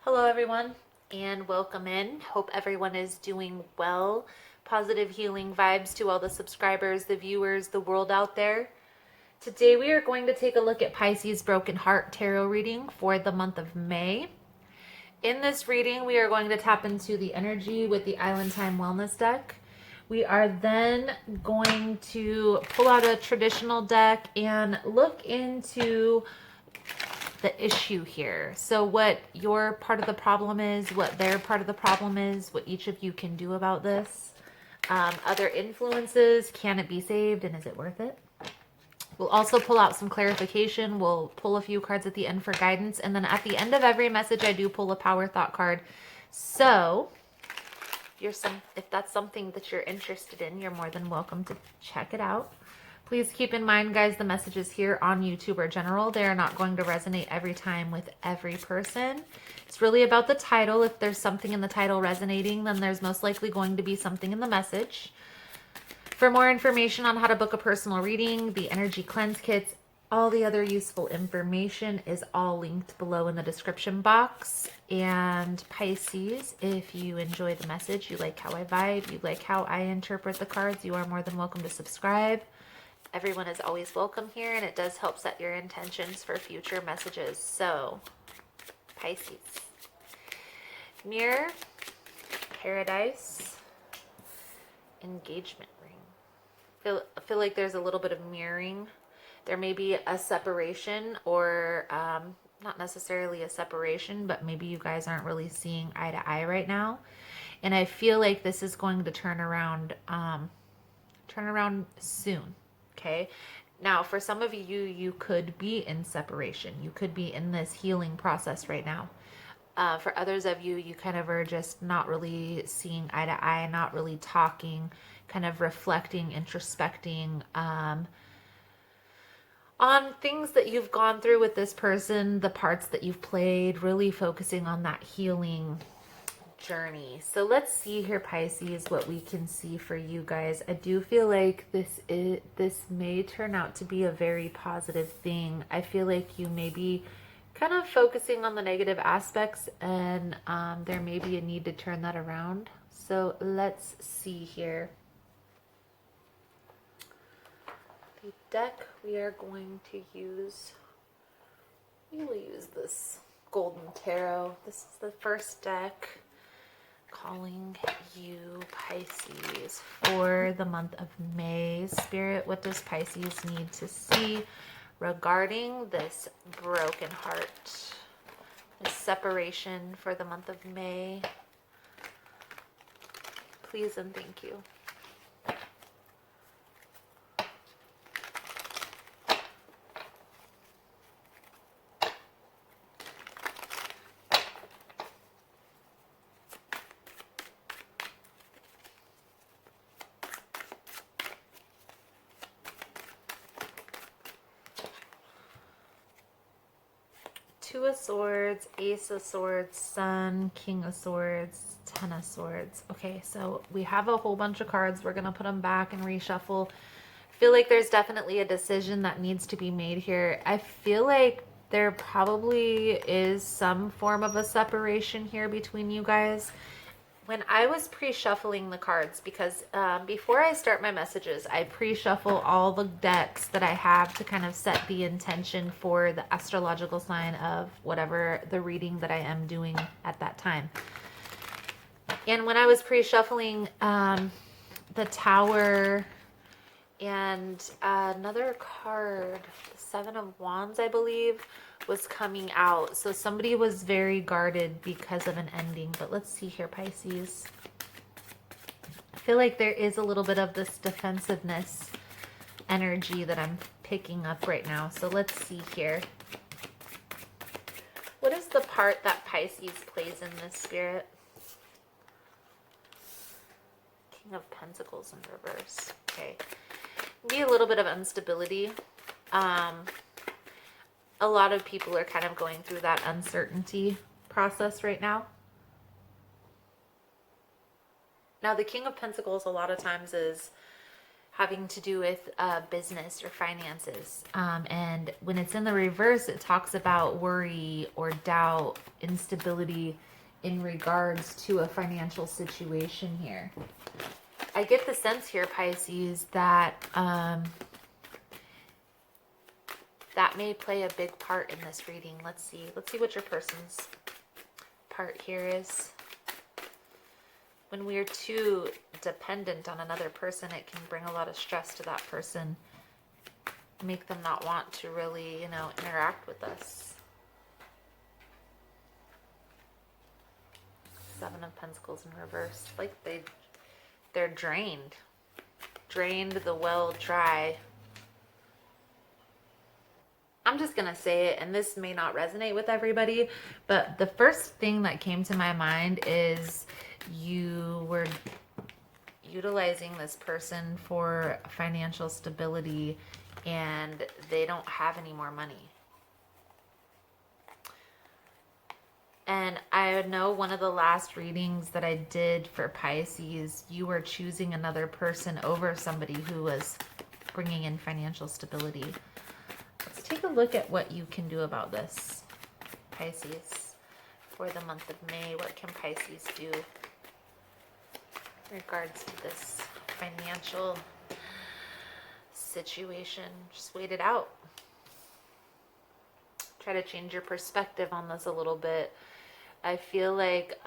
Hello, everyone, and welcome in. Hope everyone is doing well. Positive healing vibes to all the subscribers, the viewers, the world out there. Today, we are going to take a look at Pisces Broken Heart Tarot reading for the month of May. In this reading, we are going to tap into the energy with the Island Time Wellness deck. We are then going to pull out a traditional deck and look into the issue here. So what your part of the problem is, what their part of the problem is, what each of you can do about this. Other influences, can it be saved and is it worth it? We'll also pull out some clarification. We'll pull a few cards at the end for guidance. And then at the end of every message, I do pull a power thought card. So if that's something that you're interested in, you're more than welcome to check it out. Please keep in mind, guys, the messages here on YouTube are general. They are not going to resonate every time with every person. It's really about the title. If there's something in the title resonating, then there's most likely going to be something in the message. For more information on how to book a personal reading, the energy cleanse kits, all the other useful information is all linked below in the description box. And Pisces, if you enjoy the message, you like how I vibe, you like how I interpret the cards, you are more than welcome to subscribe. Everyone is always welcome here, and it does help set your intentions for future messages. So, Pisces. Mirror, Paradise, Engagement Ring. I feel like there's a little bit of mirroring. There may be a separation or not necessarily a separation, but maybe you guys aren't really seeing eye to eye right now. And I feel like this is going to turn around soon. Okay. Now, for some of you, you could be in separation. You could be in this healing process right now. For others of you, you kind of are just not really seeing eye to eye, not really talking, kind of reflecting, introspecting on things that you've gone through with this person, the parts that you've played, really focusing on that healing journey. So let's see here, Pisces, what we can see for you guys. I do feel like this may turn out to be a very positive thing. I feel like you may be kind of focusing on the negative aspects, and there may be a need to turn that around. So let's see here. The deck we are going to use, we will use this Golden Tarot. This is the first deck. Calling you, Pisces, for the month of May. Spirit, what does Pisces need to see regarding this broken heart, this separation for the month of May? Please and thank you. Two of Swords, Ace of Swords, Sun, King of Swords, Ten of Swords. Okay, so we have a whole bunch of cards. We're going to put them back and reshuffle. I feel like there's definitely a decision that needs to be made here. I feel like there probably is some form of a separation here between you guys. When I was pre-shuffling the cards, because before I start my messages, I pre-shuffle all the decks that I have to kind of set the intention for the astrological sign of whatever the reading that I am doing at that time. And when I was pre-shuffling the Tower and another card, the Seven of Wands, I believe, was coming out. So somebody was very guarded because of an ending. But let's see here, Pisces. I feel like there is a little bit of this defensiveness energy that I'm picking up right now. So let's see here. What is the part that Pisces plays in this, Spirit? King of Pentacles in reverse. Okay. Be a little bit of instability. A lot of people are kind of going through that uncertainty process right now. Now, the King of Pentacles a lot of times having to do with business or finances. And when it's in the reverse, it talks about worry or doubt, instability in regards to a financial situation here. I get the sense here, Pisces, that that may play a big part in this reading. Let's see what your person's part here is. When we are too dependent on another person, it can bring a lot of stress to that person, make them not want to really, interact with us. Seven of Pentacles in reverse. Like they're drained the well dry. I'm just gonna say it, and this may not resonate with everybody, but the first thing that came to my mind is you were utilizing this person for financial stability and they don't have any more money. And I know one of the last readings that I did for Pisces, you were choosing another person over somebody who was bringing in financial stability. Let's take a look at what you can do about this, Pisces, for the month of May. What can Pisces do in regards to this financial situation? Just wait it out. Try to change your perspective on this a little bit. I feel like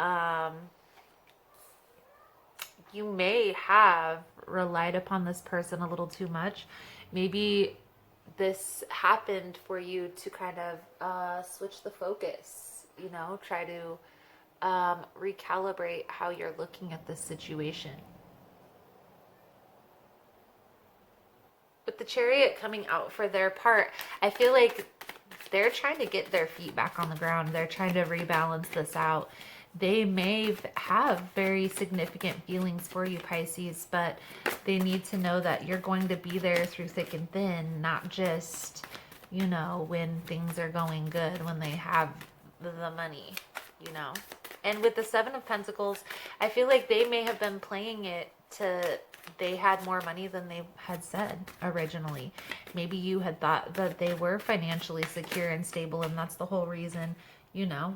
you may have relied upon this person a little too much. Maybe this happened for you to kind of switch the focus, try to recalibrate how you're looking at this situation. With the Chariot coming out for their part, I feel like they're trying to get their feet back on the ground. They're trying to rebalance this out. They may have very significant feelings for you, Pisces, but they need to know that you're going to be there through thick and thin, not just, when things are going good, when they have the money, And with the Seven of Pentacles, I feel like they may have been playing it to they had more money than they had said originally. Maybe you had thought that they were financially secure and stable, and that's the whole reason,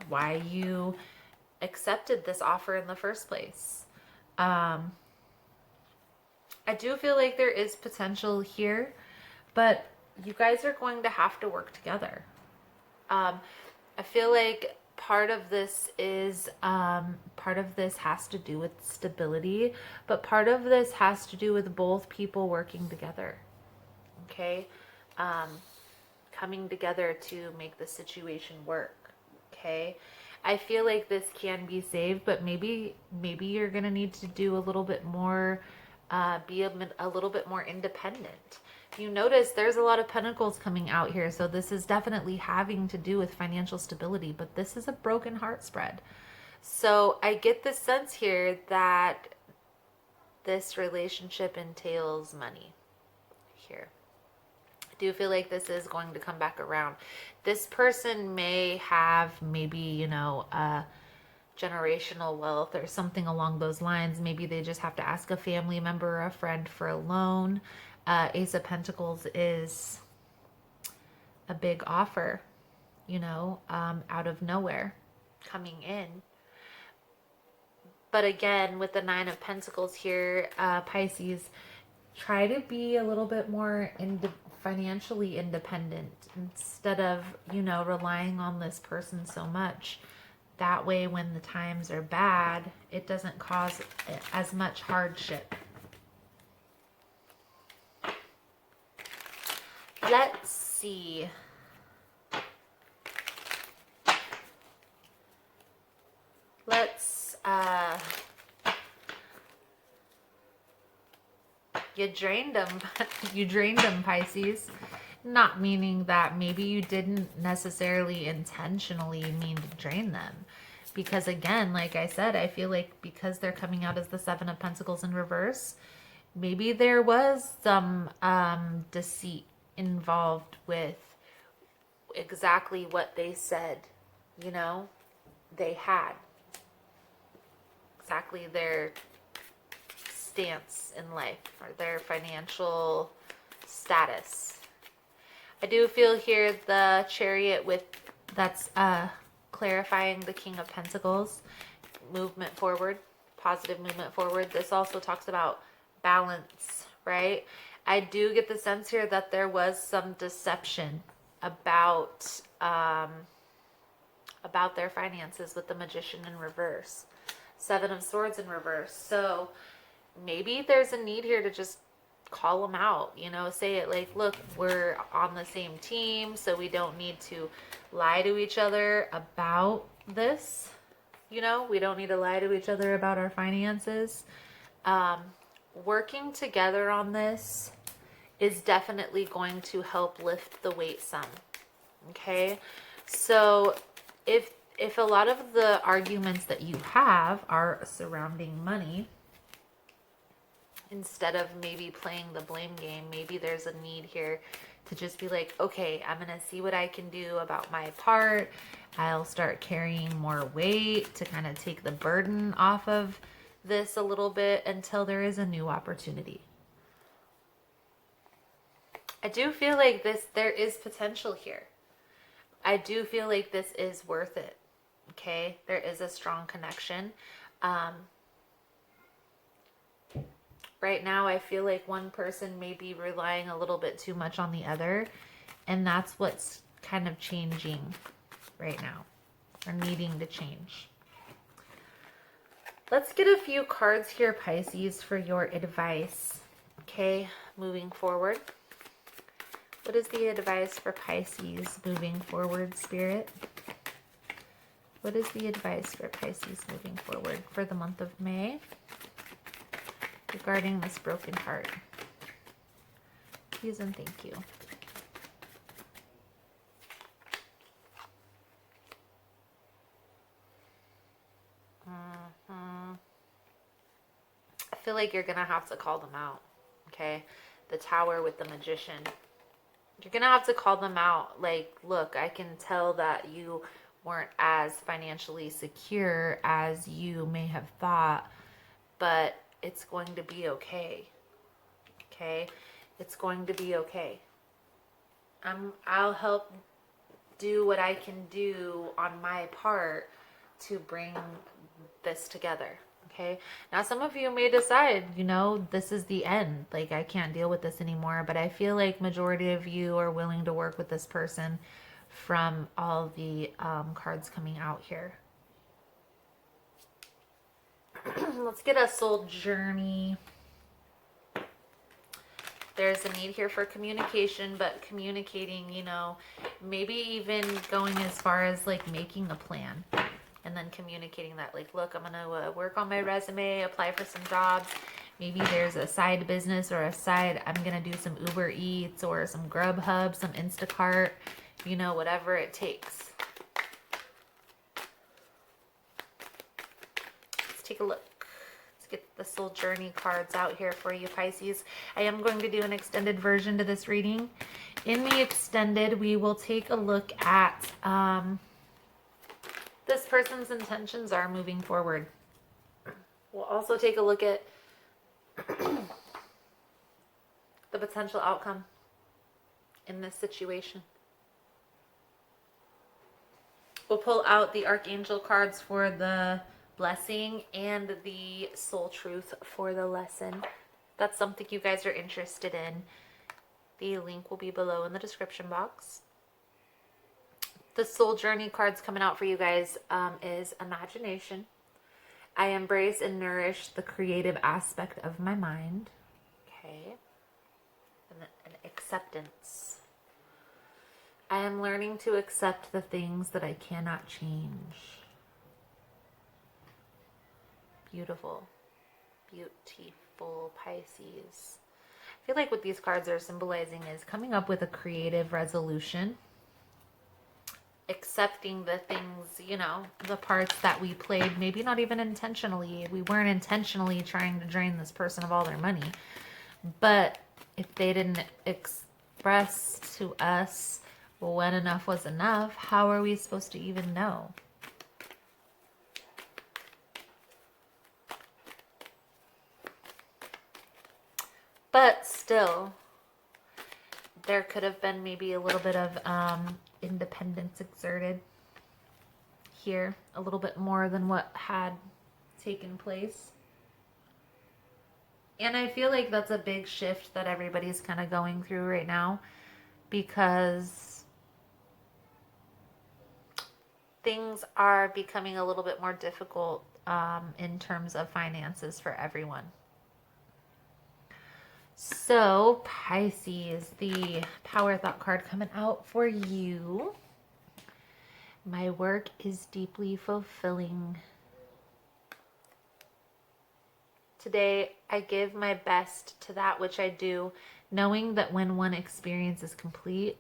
why you accepted this offer in the first place. I do feel like there is potential here, but you guys are going to have to work together. I feel like part of this has to do with stability, but part of this has to do with both people working together. Okay? Coming together to make the situation work. Okay? I feel like this can be saved, but maybe you're going to need to do a little bit more, be a little bit more independent. You notice there's a lot of pentacles coming out here, so this is definitely having to do with financial stability, but this is a broken heart spread. So I get the sense here that this relationship entails money here. I do feel like this is going to come back around. This person may have maybe, generational wealth or something along those lines. Maybe they just have to ask a family member or a friend for a loan. Ace of Pentacles is a big offer, out of nowhere coming in. But again, with the Nine of Pentacles here, Pisces, try to be a little bit more financially independent instead of, relying on this person so much. That way, when the times are bad, it doesn't cause as much hardship. Let's see. You drained them. You drained them, Pisces. Not meaning that maybe you didn't necessarily intentionally mean to drain them. Because again, like I said, I feel like because they're coming out as the Seven of Pentacles in reverse, maybe there was some deceit involved with exactly what they said, they had. Exactly their stance in life or their financial status. I do feel here the Chariot with that's clarifying the King of Pentacles, movement forward, positive movement forward. This also talks about balance, right? I do get the sense here that there was some deception about their finances with the Magician in reverse, Seven of Swords in reverse. So maybe there's a need here to just call them out, you know, say it like, look, we're on the same team, so we don't need to lie to each other about this. You know, we don't need to lie to each other about our finances. Working together on this is definitely going to help lift the weight some. Okay, so if a lot of the arguments that you have are surrounding money, instead of maybe playing the blame game, maybe there's a need here to just be like, okay, I'm gonna see what I can do about my part. I'll start carrying more weight to kind of take the burden off of this a little bit until there is a new opportunity. I do feel like there is potential here. I do feel like this is worth it. Okay, there is a strong connection. Right now, I feel like one person may be relying a little bit too much on the other, and that's what's kind of changing right now, or needing to change. Let's get a few cards here, Pisces, for your advice. Okay, moving forward. What is the advice for Pisces moving forward, Spirit? What is the advice for Pisces moving forward for the month of May regarding this broken heart? Please and thank you. I feel like you're going to have to call them out, okay? The Tower with the Magician. You're going to have to call them out. Like, look, I can tell that you weren't as financially secure as you may have thought, but it's going to be okay. Okay? It's going to be okay. I'll help do what I can do on my part to bring this together. Okay? Now, some of you may decide, you know, this is the end. Like, I can't deal with this anymore. But I feel like majority of you are willing to work with this person from all the cards coming out here. Let's get a soul journey. There's a need here for communication, but communicating, you know, maybe even going as far as like making a plan and then communicating that, like, look, I'm going to work on my resume, apply for some jobs. Maybe there's a side business or a side, I'm going to do some Uber Eats or some Grubhub, some Instacart, you know, whatever it takes. Let's take a look. Let's get the soul journey cards out here for you, Pisces. I am going to do an extended version to this reading. In the extended, we will take a look at this person's intentions are moving forward. We'll also take a look at the potential outcome in this situation. We'll pull out the Archangel cards for the blessing and the soul truth for the lesson. If that's something you guys are interested in, the link will be below in the description box. The soul journey cards coming out for you guys is imagination. I embrace and nourish the creative aspect of my mind. Okay. And acceptance. I am learning to accept the things that I cannot change. Beautiful. Beautiful, Pisces. I feel like what these cards are symbolizing is coming up with a creative resolution. Accepting the things, you know, the parts that we played, maybe not even intentionally. We weren't intentionally trying to drain this person of all their money. But if they didn't express to us when enough was enough, how are we supposed to even know? But still, there could have been maybe a little bit of independence exerted here, a little bit more than what had taken place. And I feel like that's a big shift that everybody's kind of going through right now, because things are becoming a little bit more difficult in terms of finances for everyone. So, Pisces, the Power Thought card coming out for you. My work is deeply fulfilling. Today, I give my best to that which I do, knowing that when one experience is complete,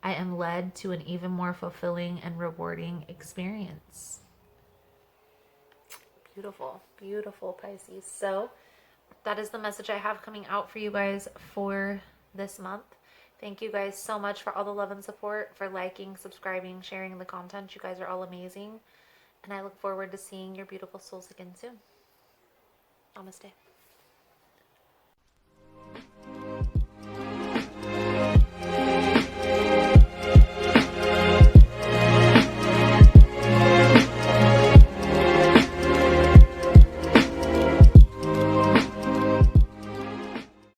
I am led to an even more fulfilling and rewarding experience. Beautiful, beautiful, Pisces. So that is the message I have coming out for you guys for this month. Thank you guys so much for all the love and support, for liking, subscribing, sharing the content. You guys are all amazing. And I look forward to seeing your beautiful souls again soon. Namaste.